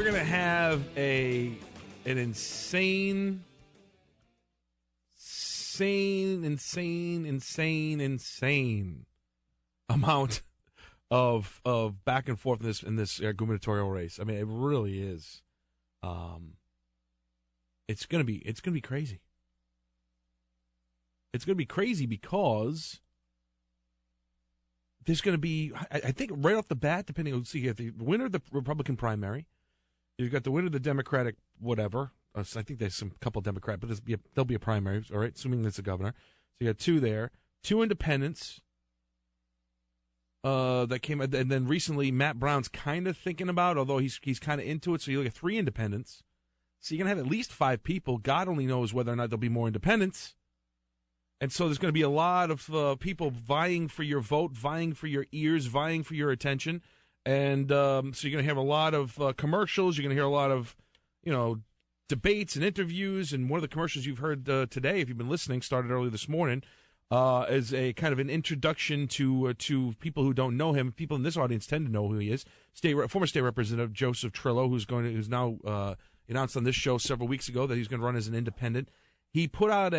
we're going to have an insane amount of back and forth in this gubernatorial race. I mean, it really is. It's gonna be crazy. It's gonna be crazy because there's gonna be, I think, right off the bat, depending on, you have the winner of the Republican primary, you've got the winner of the Democratic whatever. I think there's some couple Democrat, but there'll be a primary, all right, assuming that's a governor. So you got two there, two independents. That came, and then recently Matt Brown's kind of thinking about, although he's kind of into it. So you look at three independents. So you're gonna have at least five people. God only knows whether or not there'll be more independents. And so there's going to be a lot of people vying for your vote, vying for your ears, vying for your attention. And so you're going to have a lot of commercials. You're going to hear a lot of, debates and interviews. And one of the commercials you've heard today, if you've been listening, started early this morning, as a kind of an introduction to people who don't know him. People in this audience tend to know who he is. Former state representative Joseph Trillo, who's now announced on this show several weeks ago that he's going to run as an independent. He put out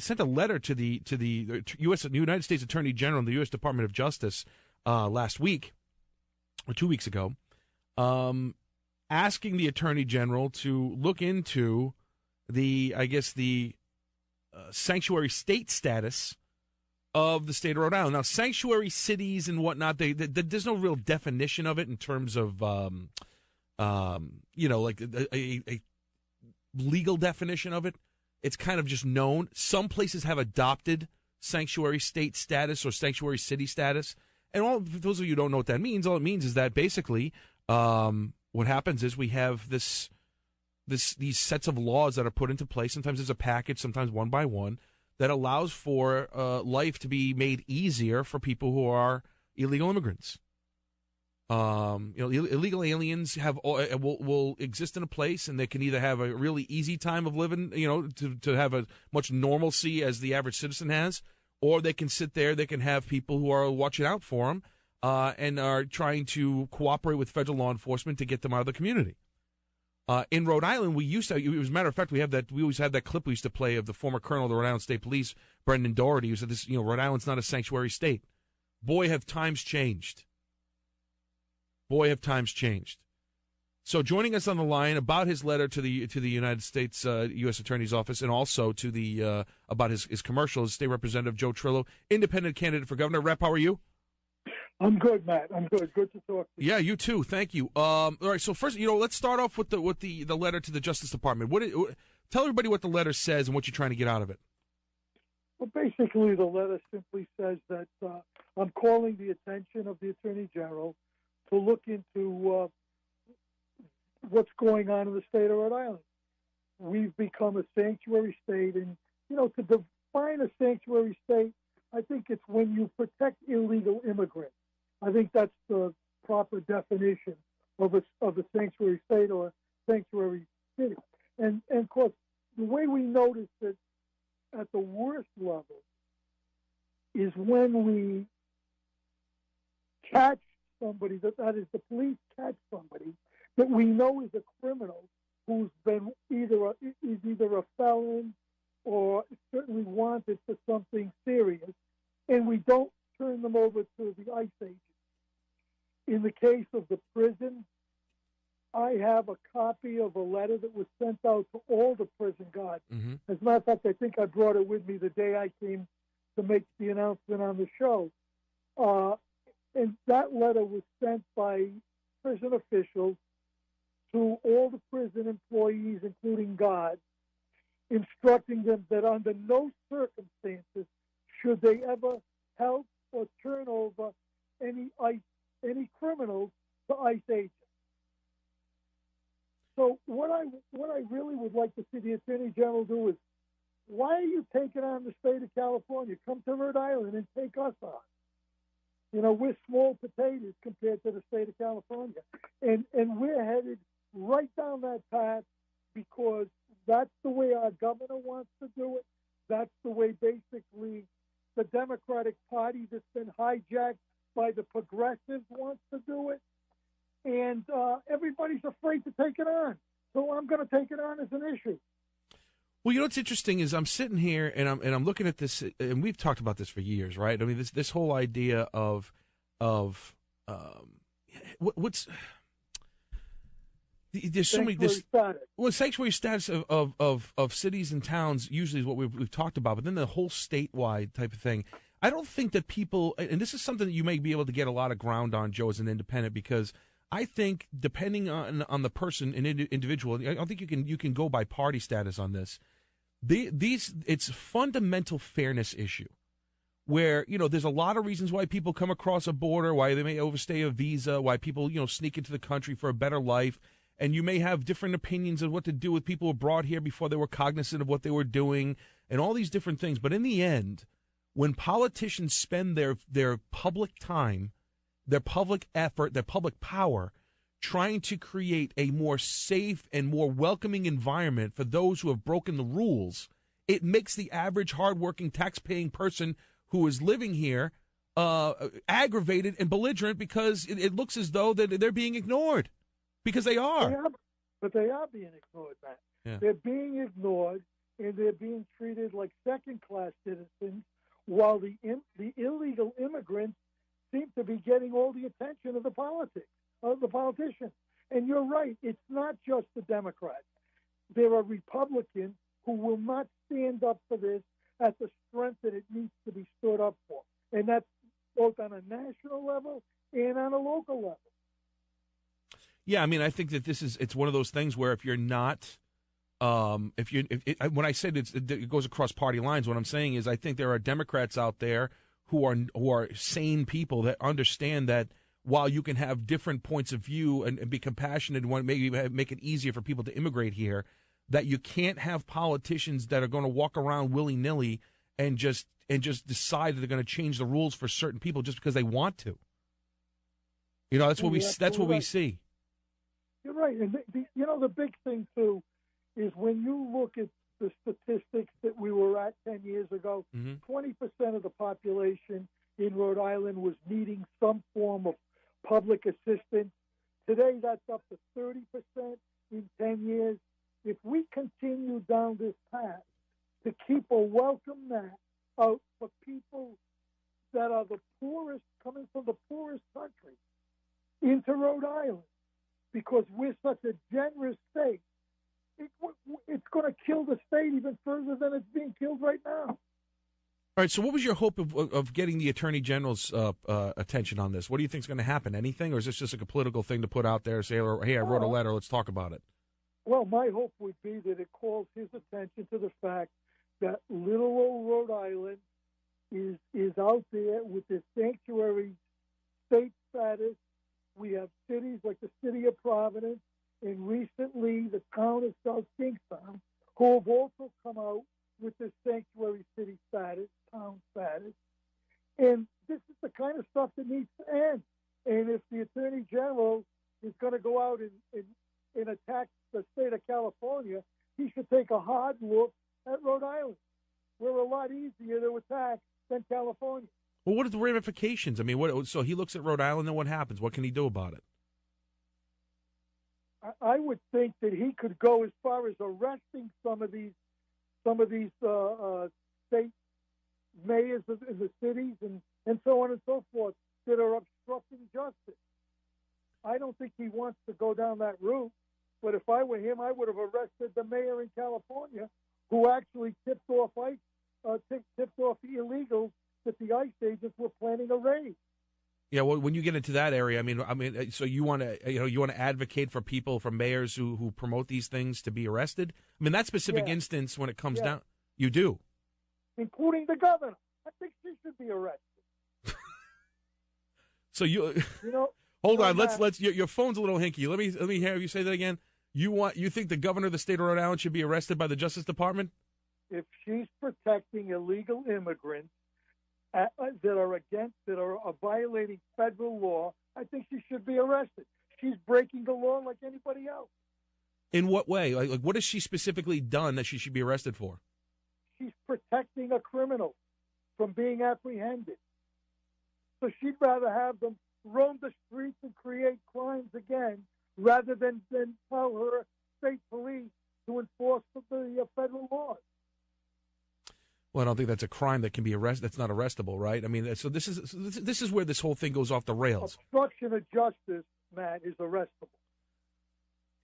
sent a letter to the United States Attorney General and the U.S. Department of Justice last week or 2 weeks ago, asking the Attorney General to look into the sanctuary state status of the state of Rhode Island. Now, sanctuary cities and whatnot, there's no real definition of it in terms of, like a legal definition of it. It's kind of just known. Some places have adopted sanctuary state status or sanctuary city status. And for those of you who don't know what that means, all it means is that basically what happens is we have these sets of laws that are put into place. Sometimes as a package, sometimes one by one, that allows for life to be made easier for people who are illegal immigrants. Illegal aliens will exist in a place, and they can either have a really easy time of living, to have as much normalcy as the average citizen has, or they can sit there. They can have people who are watching out for them and are trying to cooperate with federal law enforcement to get them out of the community. In Rhode Island, as a matter of fact, we always had that clip we used to play of the former colonel of the Rhode Island State Police, Brendan Doherty, who said this, Rhode Island's not a sanctuary state. Boy, have times changed. So joining us on the line about his letter to the United States U.S. Attorney's Office, and also to the about his commercials, State Representative Joe Trillo, independent candidate for governor. Rep, how are you? I'm good, Matt. I'm good. Good to talk to you. Yeah, you too. Thank you. All right. So first, let's start off with the letter to the Justice Department. Tell everybody what the letter says and what you're trying to get out of it. Well, basically, the letter simply says that I'm calling the attention of the Attorney General to look into what's going on in the state of Rhode Island. We've become a sanctuary state, and to define a sanctuary state, I think it's when you protect illegal immigrants. I think that's the proper definition of a sanctuary state or a sanctuary city. And of course, the way we notice it at the worst level is when we catch somebody, that is, the police catch somebody that we know is a criminal who's been either a felon or certainly wanted for something serious, and we don't turn them over to the ICE agent. In the case of the prison, I have a copy of a letter that was sent out to all the prison guards. Mm-hmm. As a matter of fact, I think I brought it with me the day I came to make the announcement on the show. And that letter was sent by prison officials to all the prison employees, including guards, instructing them that under no circumstances should they ever help or turn over any criminals to ICE agents. So what I really would like to see the Attorney General do is, why are you taking on the state of California? Come to Rhode Island and take us on. We're small potatoes compared to the state of California. And we're headed right down that path because that's the way our governor wants to do it. That's the way basically the Democratic Party that's been hijacked by the progressives wants to do it. and everybody's afraid to take it on. So I'm going to take it on as an issue. Well, you know what's interesting is I'm sitting here and I'm looking at this, and we've talked about this for years, right? I mean, this whole idea of what's there's so many sanctuary status of cities and towns usually is what we've talked about, but then the whole statewide type of thing. I don't think that people, and this is something that you may be able to get a lot of ground on, Joe, as an independent, because I think depending on the person, an individual, I don't think you can go by party status on this. It's a fundamental fairness issue where, there's a lot of reasons why people come across a border, why they may overstay a visa, why people, sneak into the country for a better life. And you may have different opinions of what to do with people who were brought here before they were cognizant of what they were doing and all these different things. But in the end, when politicians spend their public time, their public effort, their public power trying to create a more safe and more welcoming environment for those who have broken the rules, it makes the average hardworking tax-paying person who is living here aggravated and belligerent because it looks as though that they're being ignored, because they are. But they are being ignored, Matt. Yeah. They're being ignored, and they're being treated like second-class citizens, while the illegal immigrants seem to be getting all the attention of the politicians. And you're right, it's not just the Democrats. There are Republicans who will not stand up for this at the strength that it needs to be stood up for. And that's both on a national level and on a local level. Yeah, I mean, I think that it's one of those things where if you're not, when I said it goes across party lines, what I'm saying is I think there are Democrats out there who are sane people that understand that while you can have different points of view and be compassionate and want to maybe make it easier for people to immigrate here, that you can't have politicians that are going to walk around willy-nilly and just decide that they're going to change the rules for certain people just because they want to. That's what we see. You're right, and the big thing too is when you look at the statistics that we were at 10 years ago, 20% of the population in Rhode Island was needing some form of public assistance. Today, that's up to 30% in 10 years. If we continue down this path to keep a welcome mat out for people that are the poorest, coming from the poorest country into Rhode Island, because we're such a generous state, it's going to kill the state even further than it's being killed right now. All right, so what was your hope of getting the Attorney General's attention on this? What do you think is going to happen? Anything, or is this just like a political thing to put out there, say, hey, I wrote a letter, let's talk about it? Well, my hope would be that it calls his attention to the fact that little old Rhode Island is out there with this sanctuary state status. We have cities like the city of Providence, and recently the town of South Kingstown, who have also come out with this sanctuary city status, town status. And this is the kind of stuff that needs to end. And if the Attorney General is going to go out and attack the state of California, he should take a hard look at Rhode Island. We're a lot easier to attack than California. Well, what are the ramifications? I mean, so he looks at Rhode Island, and what happens? What can he do about it? I would think that he could go as far as arresting some of these state mayors in the cities and so on and so forth that are obstructing justice. I don't think he wants to go down that route, but if I were him, I would have arrested the mayor in California who actually tipped off the illegals that the ICE agents were planning a raid. Yeah, well, when you get into that area, I mean, so you want to advocate for people, for mayors who promote these things to be arrested? I mean, that specific instance, when it comes down, you do, including the governor. I think she should be arrested. So hold on, let's. Your phone's a little hinky. Let me hear you say that again. You think the governor of the state of Rhode Island should be arrested by the Justice Department? If she's protecting illegal immigrants that are violating federal law, I think she should be arrested. She's breaking the law like anybody else. In what way? Like what has she specifically done that she should be arrested for? She's protecting a criminal from being apprehended. So she'd rather have them roam the streets and create crimes again, rather than tell her state police to enforce the federal laws. Well, I don't think that's a crime that can be arrested. That's not arrestable, right? I mean, so this is where this whole thing goes off the rails. Obstruction of justice, Matt, is arrestable.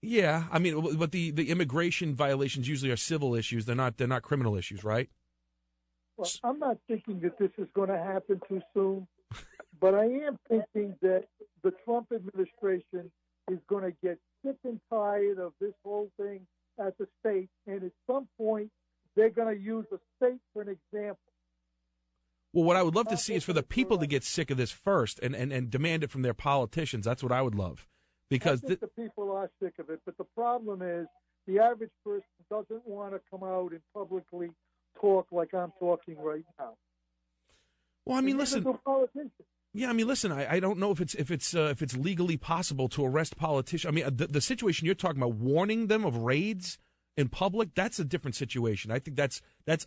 Yeah, I mean, but the immigration violations usually are civil issues. They're not criminal issues, right? Well, I'm not thinking that this is going to happen too soon, but I am thinking that the Trump administration is going to get sick and tired of this whole thing at the state, and at some point they're going to use the state for an example. Well, what I would love to see is for the people to get sick of this first and demand it from their politicians. That's what I would love. Because I think the people are sick of it, but the problem is the average person doesn't want to come out and publicly talk like I'm talking right now. Well, I mean, listen. Yeah, I mean, listen. I don't know if it's legally possible to arrest politicians. I mean, the situation you're talking about, warning them of raids in public, that's a different situation. I think that's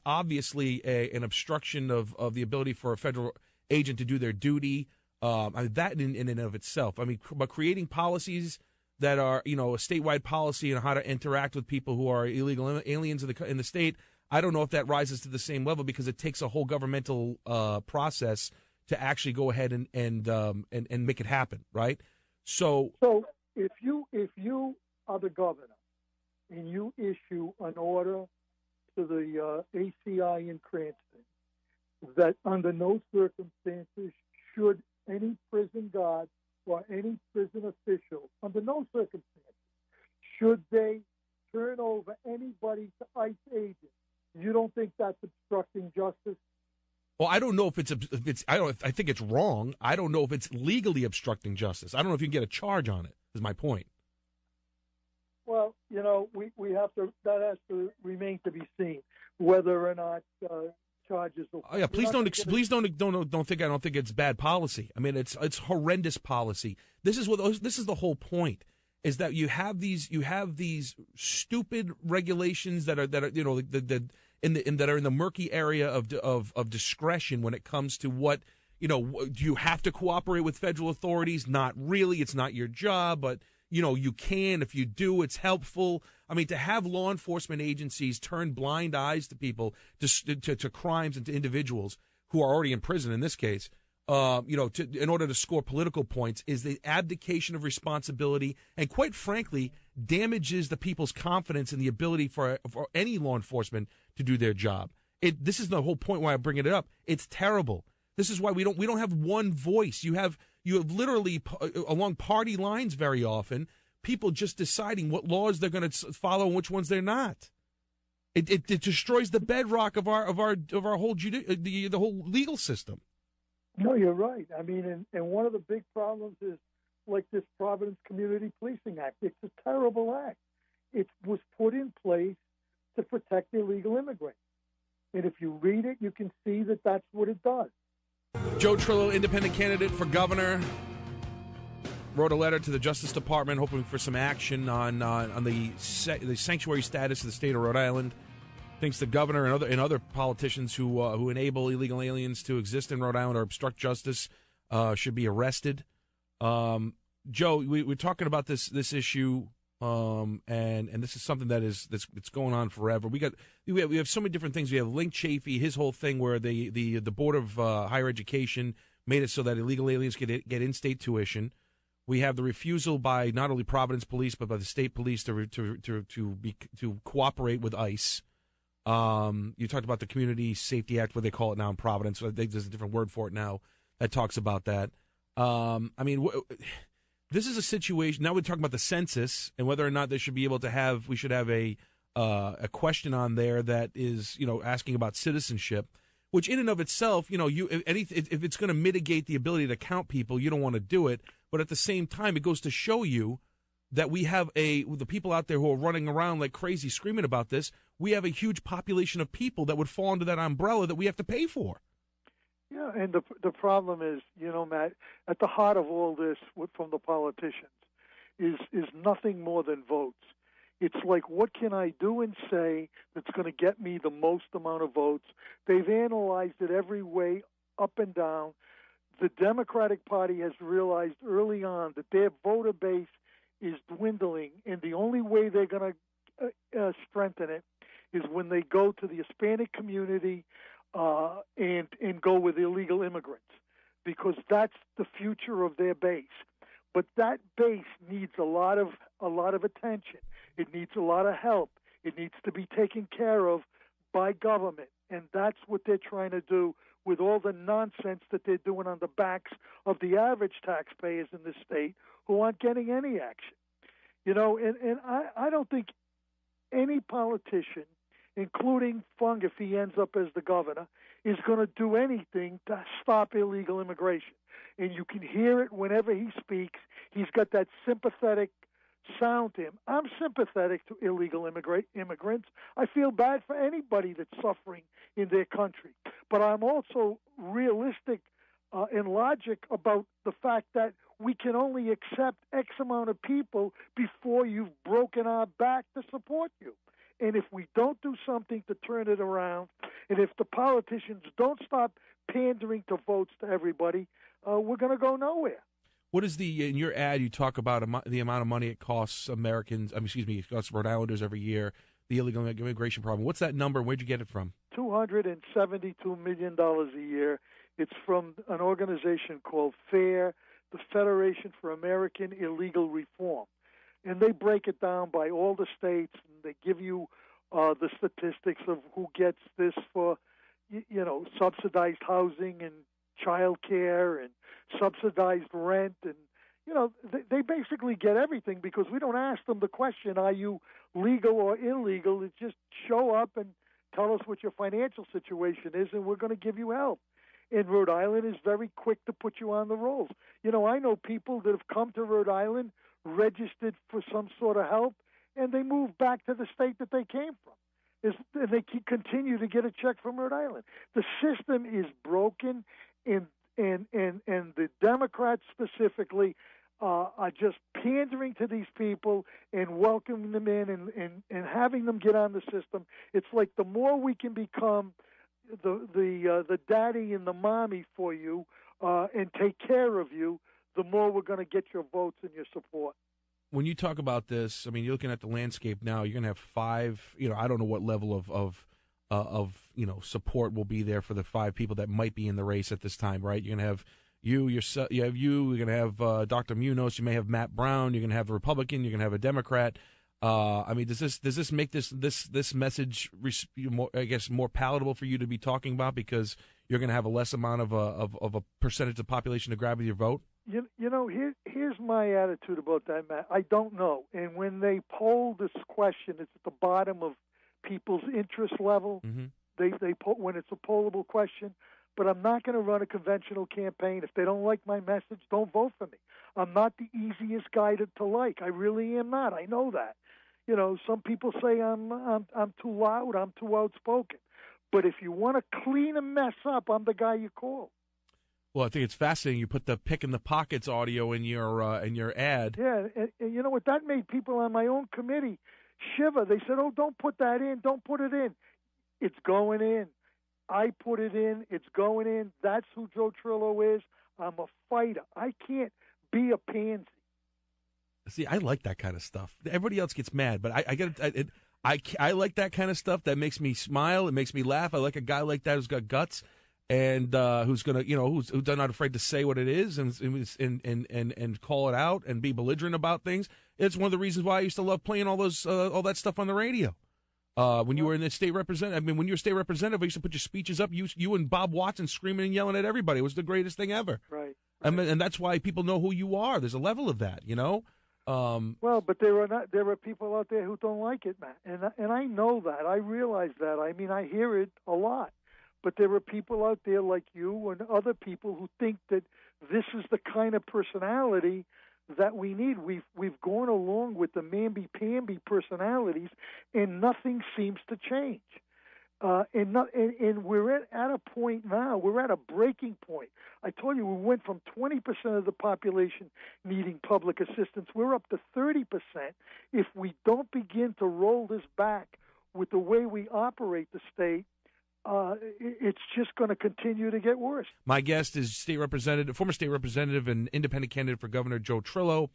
obviously an obstruction of the ability for a federal agent to do their duty. I mean, that in and of itself. I mean, but creating policies that are, a statewide policy and how to interact with people who are illegal aliens in the state, I don't know if that rises to the same level because it takes a whole governmental process to actually go ahead and make it happen, right? So if you are the governor and you issue an order to the ACI in Cranston that under no circumstances should any prison guard or any prison official, under no circumstances, should they turn over anybody to ICE agents, you don't think that's obstructing justice? Well, I don't know if it's I think it's wrong. I don't know if it's legally obstructing justice. I don't know if you can get a charge on it, is my point. Well, we have to, that has to remain to be seen, whether or not charges will. Oh yeah, please don't think I don't think it's bad policy. I mean, it's horrendous policy. This is the whole point, is that you have these stupid regulations that are that are in the murky area of discretion when it comes to what, do you have to cooperate with federal authorities? Not really. It's not your job, but you can. If you do, it's helpful. I mean, to have law enforcement agencies turn blind eyes to people, to crimes and to individuals who are already in prison in this case, in order to score political points, is the abdication of responsibility and, quite frankly, damages the people's confidence in the ability for any law enforcement to do their job. This is the whole point why I bring it up. It's terrible. This is why we don't have one voice. You have literally along party lines very often people just deciding what laws they're going to follow and which ones they're not. It destroys the bedrock of our whole the whole legal system. No, you're right. I mean, and one of the big problems is like this Providence Community Policing Act. It's a terrible act. It was put in place to protect illegal immigrants. And if you read it, you can see that that's what it does. Joe Trillo, independent candidate for governor, wrote a letter to the Justice Department hoping for some action on the sanctuary status of the state of Rhode Island. Thinks the governor and other politicians who enable illegal aliens to exist in Rhode Island or obstruct justice should be arrested. Joe, we're talking about this issue, and this is something that's going on forever. We have so many different things. We have Link Chafee, his whole thing where the Board of Higher Education made it so that illegal aliens get in-state tuition. We have the refusal by not only Providence Police but by the state police to cooperate with ICE. You talked about the Community Safety Act, what they call it now in Providence. So I think there's a different word for it now that talks about that. I mean, this is a situation. Now we're talking about the census and whether or not we should have a question on there that is, asking about citizenship, which in and of itself, if it's going to mitigate the ability to count people, you don't want to do it. But at the same time, it goes to show you that we have the people out there who are running around like crazy screaming about this. We have a huge population of people that would fall under that umbrella that we have to pay for. Yeah, and the problem is, Matt, at the heart of all this from the politicians is nothing more than votes. It's like, what can I do and say that's going to get me the most amount of votes? They've analyzed it every way, up and down. the Democratic Party has realized early on that their voter base is dwindling, and the only way they're going to strengthen it is when they go to the Hispanic community and go with illegal immigrants, because that's the future of their base. But that base needs a lot of attention. It needs a lot of help. It needs to be taken care of by government, and that's what they're trying to do with all the nonsense that they're doing on the backs of the average taxpayers in this state who aren't getting any action. And I don't think any politician, including Fung, if he ends up as the governor, is going to do anything to stop illegal immigration. And you can hear it whenever he speaks. He's got that sympathetic sound to him. I'm sympathetic to illegal immigrants. I feel bad for anybody that's suffering in their country. But I'm also realistic and logic about the fact that we can only accept X amount of people before you've broken our back to support you. And if we don't do something to turn it around, and if the politicians don't stop pandering to votes to everybody, we're going to go nowhere. What is in your ad, you talk about the amount of money it costs it costs Rhode Islanders every year, the illegal immigration problem. What's that number? Where'd you get it from? $272 million a year. It's from an organization called FAIR, the Federation for American Illegal Reform. And they break it down by all the states, and they give you the statistics of who gets this for, subsidized housing and child care and subsidized rent. And, they basically get everything, because we don't ask them the question, are you legal or illegal? It's just show up and tell us what your financial situation is, and we're going to give you help. And Rhode Island is very quick to put you on the rolls. I know people that have come to Rhode Island, registered for some sort of help, and they move back to the state that they came from. And they continue to get a check from Rhode Island. The system is broken, and the Democrats specifically are just pandering to these people and welcoming them in and having them get on the system. It's like the more we can become the daddy and the mommy for you and take care of you, the more we're going to get your votes and your support. When you talk about this, I mean, you're looking at the landscape now. You're going to have 5. I don't know what level of support will be there for the 5 people that might be in the race at this time, right? You're going to have you're going to have Dr. Munoz. You may have Matt Brown. You're going to have a Republican. You're going to have a Democrat. Does this make this message more palatable for you to be talking about, because you're going to have a less amount of a percentage of the population to grab with your vote? Here's my attitude about that, Matt. I don't know. And when they poll this question, it's at the bottom of people's interest level. Mm-hmm. They poll when it's a pollable question. But I'm not going to run a conventional campaign. If they don't like my message, don't vote for me. I'm not the easiest guy to like. I really am not. I know that. Some people say I'm too loud. I'm too outspoken. But if you want to clean a mess up, I'm the guy you call. Well, I think it's fascinating. You put the pick in the pockets audio in your ad. Yeah, and you know what? That made people on my own committee shiver. They said, "Oh, don't put that in. Don't put it in." It's going in. I put it in. It's going in. That's who Joe Trillo is. I'm a fighter. I can't be a pansy. See, I like that kind of stuff. Everybody else gets mad, but I like that kind of stuff. That makes me smile. It makes me laugh. I like a guy like that who's got guts. And who's gonna, who's not afraid to say what it is and call it out and be belligerent about things. It's one of the reasons why I used to love playing all that stuff on the radio. When you were in the state representative, when you were state representative, I used to put your speeches up. You and Bob Watson screaming and yelling at everybody. It was the greatest thing ever. Right. And that's why people know who you are. There's a level of that, Well, but there are people out there who don't like it, Matt, and I know that. I realize that. I mean, I hear it a lot. But there are people out there like you and other people who think that this is the kind of personality that we need. We've gone along with the mamby-pamby personalities, and nothing seems to change. And we're at a point now. We're at a breaking point. I told you we went from 20% of the population needing public assistance. We're up to 30%. If we don't begin to roll this back with the way we operate the state, it's just going to continue to get worse. My guest is former state representative and independent candidate for governor Joe Trillo.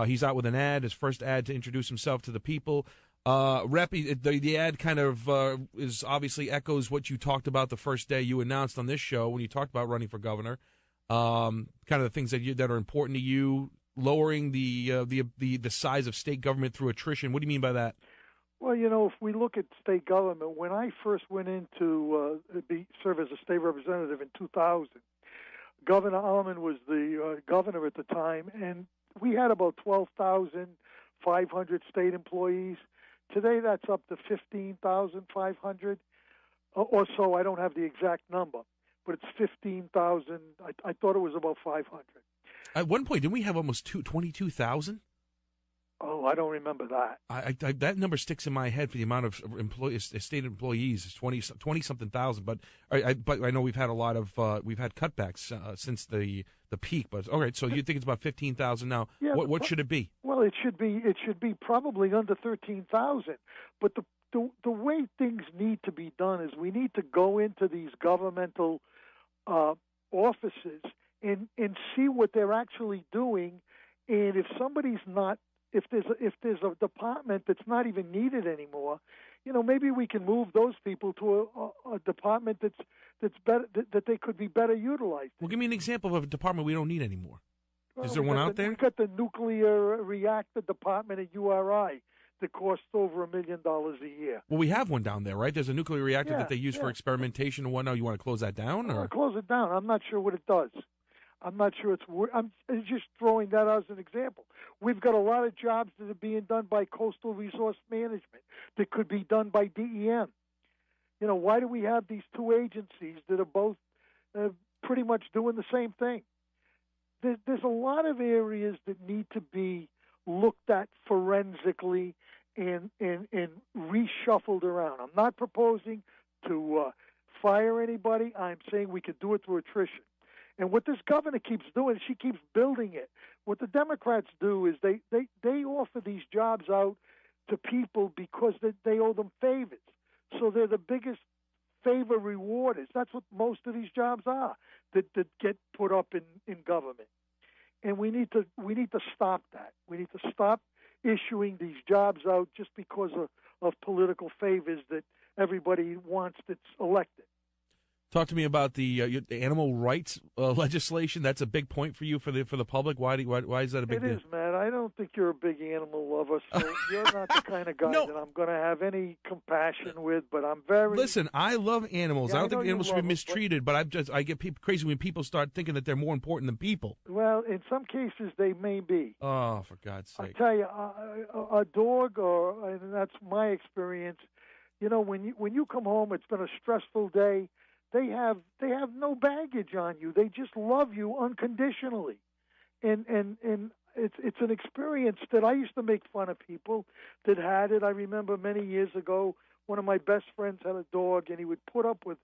He's out with an ad, his first ad to introduce himself to the people. Rep, the ad kind of is obviously echoes what you talked about the first day you announced on this show when you talked about running for governor. Kind of the things that are important to you, lowering the size of state government through attrition. What do you mean by that? Well, if we look at state government, when I first went in to serve as a state representative in 2000, Governor Almond was the governor at the time, and we had about 12,500 state employees. Today, that's up to 15,500 or so. I don't have the exact number, but it's 15,000. I thought it was about 500. At one point, didn't we have almost 22,000? Oh, I don't remember that. That number sticks in my head for the amount of state employees. It's 20-something thousand. But I know we've had a lot of we've had cutbacks since the peak. But all right, so you think it's about 15,000 now? Yeah, what should it be? Well, it should be probably under 13,000. But the way things need to be done is we need to go into these governmental offices and see what they're actually doing, and if somebody's not. If there's a department that's not even needed anymore, maybe we can move those people to a department that's better, that they could be better utilized. Well, give me an example of a department we don't need anymore. Is there one out there? We got the nuclear reactor department at URI that costs over $1 million a year. Well, we have one down there, right? There's a nuclear reactor that they use for experimentation and whatnot. You want to close that down? Or close it down. I'm not sure what it does. I'm not sure I'm just throwing that out as an example. We've got a lot of jobs that are being done by coastal resource management that could be done by DEM. Why do we have these two agencies that are both pretty much doing the same thing? There's a lot of areas that need to be looked at forensically and reshuffled around. I'm not proposing to fire anybody. I'm saying we could do it through attrition. And what this governor keeps doing, she keeps building it. What the Democrats do is they offer these jobs out to people because they owe them favors. So they're the biggest favor rewarders. That's what most of these jobs are that get put up in government. And we need to stop that. We need to stop issuing these jobs out just because of political favors that everybody wants that's elected. Talk to me about the animal rights legislation. That's a big point for you for the public. Why is that a big deal? It is, man. I don't think you're a big animal lover, so you're not the kind of guy that I'm going to have any compassion with. But I'm very listen. I love animals. Yeah, I don't think animals should be mistreated. But I get people crazy when people start thinking that they're more important than people. Well, in some cases they may be. Oh, for God's sake! I tell you, a dog, and that's my experience. When you come home, it's been a stressful day. They have no baggage on you. They just love you unconditionally, and it's an experience that I used to make fun of people that had it. I remember many years ago, one of my best friends had a dog, and he would put up with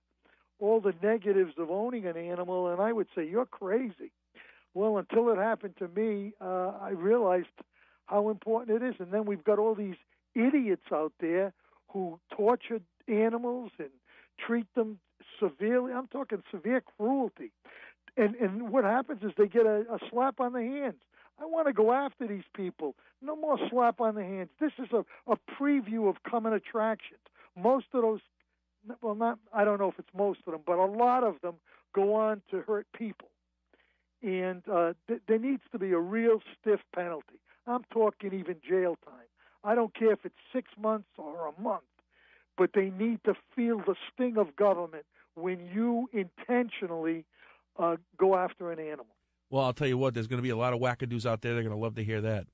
all the negatives of owning an animal, and I would say, "You're crazy." Well, until it happened to me, I realized how important it is. And then we've got all these idiots out there who torture animals and treat them severely. I'm talking severe cruelty. And what happens is they get a slap on the hands. I want to go after these people. No more slap on the hands. This is a preview of coming attractions. Most of those, I don't know if it's most of them, but a lot of them go on to hurt people. And there needs to be a real stiff penalty. I'm talking even jail time. I don't care if it's 6 months or a month, but they need to feel the sting of government when you intentionally go after an animal. Well, I'll tell you what, there's going to be a lot of wackadoos out there. They're going to love to hear that.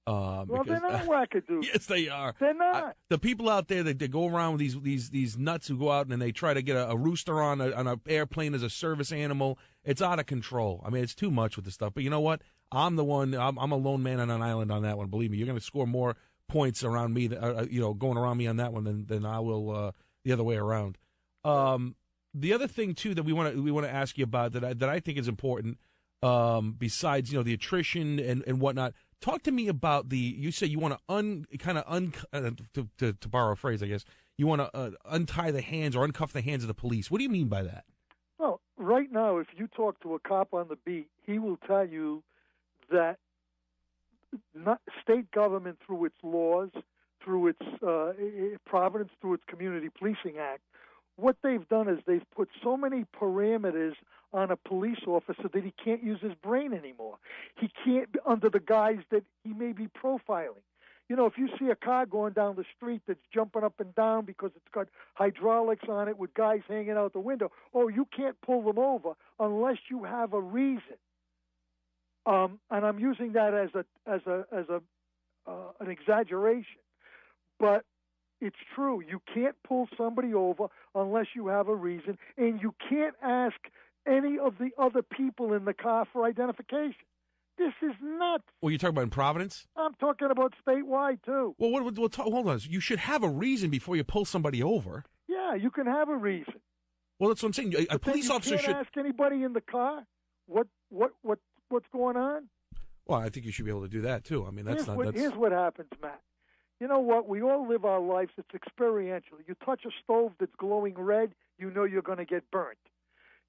Well, they're not wackadoos. Yes, they are. They're not. The people out there that go around with these nuts who go out and they try to get a rooster on an airplane as a service animal, it's out of control. I mean, it's too much with this stuff. But you know what? I'm a lone man on an island on that one. Believe me, you're going to score more points around me, going around me on that one than I will the other way around. The other thing too that we want to ask you about that I think is important, besides the attrition and whatnot, Talk to me about you say you want to to borrow a phrase, I guess, you want to untie the hands or uncuff the hands of the police. What do you mean by that? Well, right now, if you talk to a cop on the beat, he will tell you that state government, through its laws, through its Providence, through its Community Policing Act, what they've done is they've put so many parameters on a police officer that he can't use his brain anymore. He can't, under the guise that he may be profiling. You know, if you see a car going down the street that's jumping up and down because it's got hydraulics on it with guys hanging out the window, you can't pull them over unless you have a reason. And I'm using that as an exaggeration, but it's true. You can't pull somebody over unless you have a reason, and you can't ask any of the other people in the car for identification. This is nuts. Well, you're talking about in Providence? I'm talking about statewide, too. Well, hold on. You should have a reason before you pull somebody over. Yeah, you can have a reason. Well, that's what I'm saying. A police officer should ask anybody in the car what's going on. Well, I think you should be able to do that, too. I mean, here's what happens, Matt. You know what? We all live our lives. It's experiential. You touch a stove that's glowing red, you know you're going to get burnt.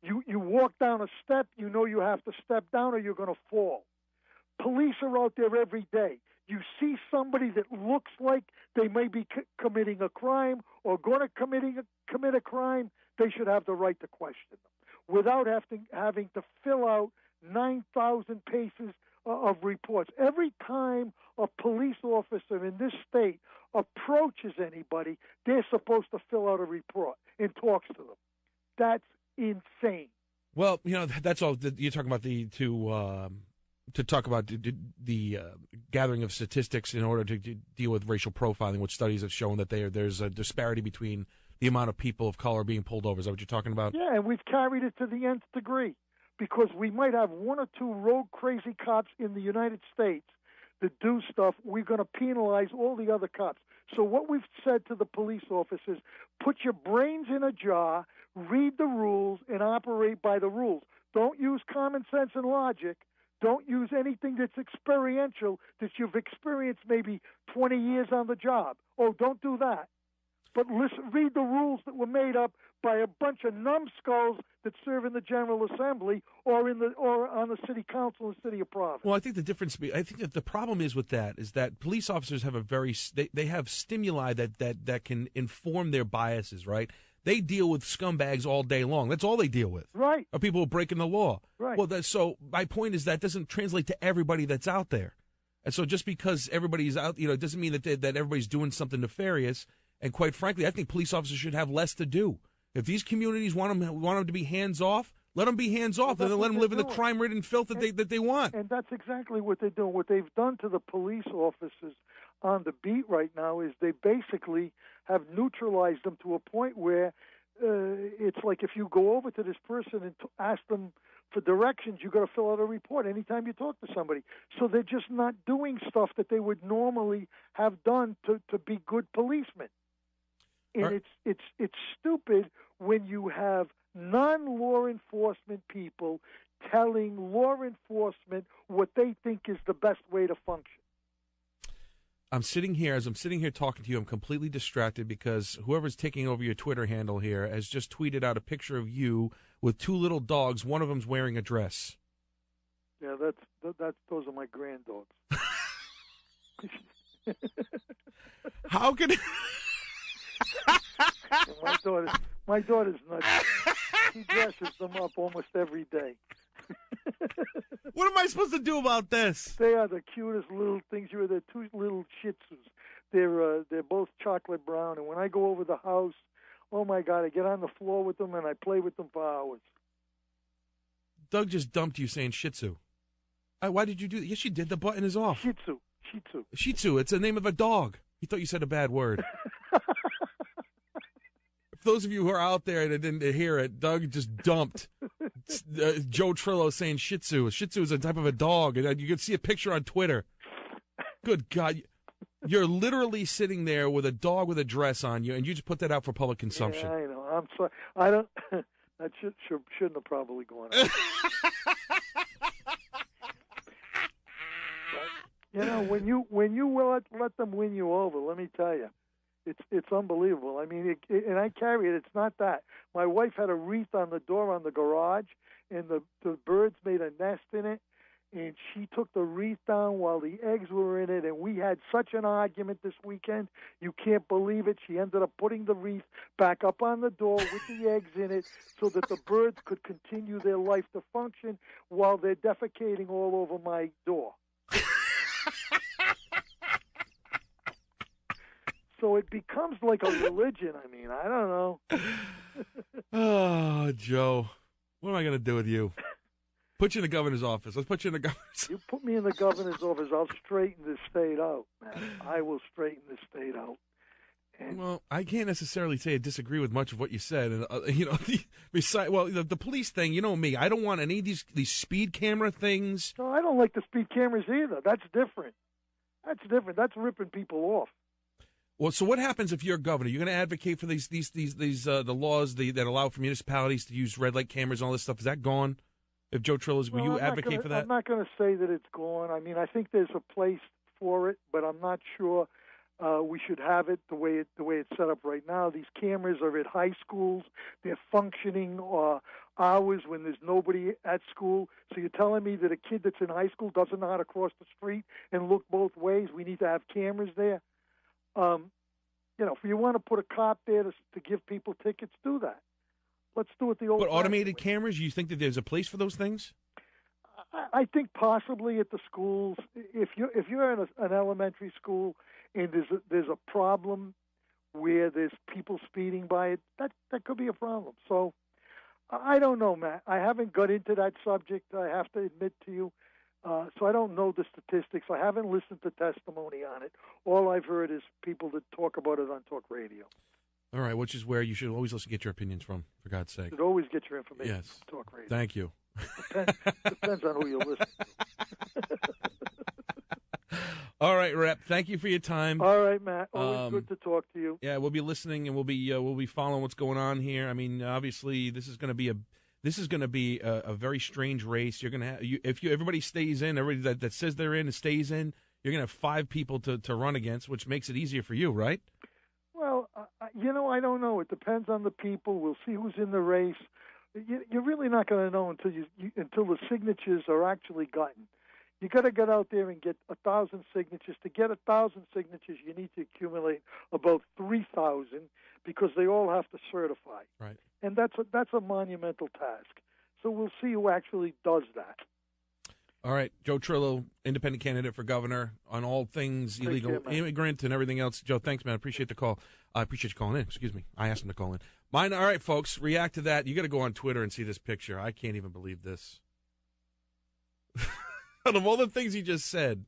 You walk down a step, you know you have to step down or you're going to fall. Police are out there every day. You see somebody that looks like they may be committing a crime or going to commit a crime, they should have the right to question them without having to fill out 9,000 pages of reports. Every time a police officer in this state approaches anybody, they're supposed to fill out a report and talks to them. That's insane. Well, you know, that's all. You're talking about to talk about the gathering of statistics in order to deal with racial profiling, which studies have shown that there's a disparity between the amount of people of color being pulled over. Is that what you're talking about? Yeah, and we've carried it to the nth degree because we might have one or two rogue crazy cops in the United States that do stuff. We're going to penalize all the other cops. So what we've said to the police officers, put your brains in a jar, read the rules, and operate by the rules. Don't use common sense and logic. Don't use anything that's experiential that you've experienced maybe 20 years on the job. Don't do that. But read the rules that were made up by a bunch of numbskulls that serve in the General Assembly or on the City Council in the City of Providence. Well, I think that the problem is with that is that police officers have they have stimuli that can inform their biases, right? They deal with scumbags all day long. That's all they deal with. Right. Are people breaking the law. Right. Well, so my point is that doesn't translate to everybody that's out there. And so just because everybody's out, it doesn't mean that everybody's doing something nefarious. And quite frankly, I think police officers should have less to do. If these communities want them to be hands off, let them be hands off, and then let them live in the crime-ridden filth that they want. And that's exactly what they're doing. What they've done to the police officers on the beat right now is they basically have neutralized them to a point where it's like if you go over to this person and ask them for directions, you've got to fill out a report anytime you talk to somebody. So they're just not doing stuff that they would normally have done to be good policemen. And it's stupid when you have non-law enforcement people telling law enforcement what they think is the best way to function. As I'm sitting here talking to you, I'm completely distracted because whoever's taking over your Twitter handle here has just tweeted out a picture of you with two little dogs. One of them's wearing a dress. Yeah, those are my granddogs. How can my daughter's nuts. She dresses them up almost every day. What am I supposed to do about this? They are the cutest little things. They're two little Shih Tzus. They're both chocolate brown, and when I go over the house, oh my God, I get on the floor with them and I play with them for hours. Doug just dumped you saying Shih Tzu. Why did you do that? Yes, you did. The button is off. Shih Tzu. Shih Tzu. Shih Tzu. It's the name of a dog. He thought you said a bad word. For those of you who are out there that didn't hear it, Doug just dumped Joe Trillo saying Shih Tzu. Shih Tzu is a type of a dog. And you can see a picture on Twitter. Good God. You're literally sitting there with a dog with a dress on you, and you just put that out for public consumption. Yeah, I know. I'm sorry. I don't. That shouldn't have probably gone on. You know, when you will let them win you over, let me tell you, it's unbelievable. I mean, and I carry it. It's not that. My wife had a wreath on the door on the garage, and the birds made a nest in it, and she took the wreath down while the eggs were in it, and we had such an argument this weekend. You can't believe it. She ended up putting the wreath back up on the door with the eggs in it so that the birds could continue their life to function while they're defecating all over my door. So it becomes like a religion. I mean, I don't know. Oh, Joe, what am I going to do with you? Put you in the governor's office. Let's put you in the governor's. You put me in the governor's office, I'll straighten this state out, man. I will straighten this state out. And well, I can't necessarily say I disagree with much of what you said. And you know, the police thing. You know me. I don't want any of these speed camera things. No, I don't like the speed cameras either. That's different. That's ripping people off. Well, so what happens if you're governor? You're going to advocate for these the laws that allow for municipalities to use red light cameras and all this stuff. Is that gone? If Joe Trillo, will you advocate for that? I'm not going to say that it's gone. I mean, I think there's a place for it, but I'm not sure we should have it the way it's set up right now. These cameras are at high schools. They're functioning hours when there's nobody at school. So you're telling me that a kid that's in high school doesn't know how to cross the street and look both ways? We need to have cameras there. You know, if you want to put a cop there to give people tickets, do that. Let's do it the old. But automated cameras, you think that there's a place for those things? I think possibly at the schools. If you're in an elementary school and there's a problem where there's people speeding by it, that could be a problem. So I don't know, Matt. I haven't got into that subject. I have to admit to you. So I don't know the statistics. I haven't listened to testimony on it. All I've heard is people that talk about it on talk radio. All right, which is where you should always listen to get your opinions from, for God's sake. You should always get your information yes. from talk radio. Thank you. Depends on who you listen to. All right, Rep. Thank you for your time. All right, Matt. Always good to talk to you. Yeah, we'll be listening and we'll be following what's going on here. I mean, obviously, this is going to be a very strange race. You're going to have everybody stays in, everybody that says they're in and stays in. You're going to have 5 people to run against, which makes it easier for you, right? Well, I don't know. It depends on the people. We'll see who's in the race. You're really not going to know until the signatures are actually gotten. You got to get out there and get 1,000 signatures. To get 1,000 signatures, you need to accumulate about 3,000 because they all have to certify. Right. And that's a monumental task. So we'll see who actually does that. All right, Joe Trillo, independent candidate for governor on all things illegal immigrant and everything else. Joe, thanks, man. I appreciate the call. I appreciate you calling in. Excuse me. I asked him to call in. Mine. All right, folks, react to that. You got to go on Twitter and see this picture. I can't even believe this. Out of all the things he just said,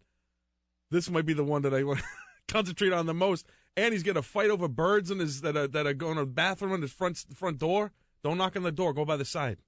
this might be the one that I want to concentrate on the most. And he's going to fight over birds that are going to the bathroom on his front door. Don't knock on the door. Go by the side.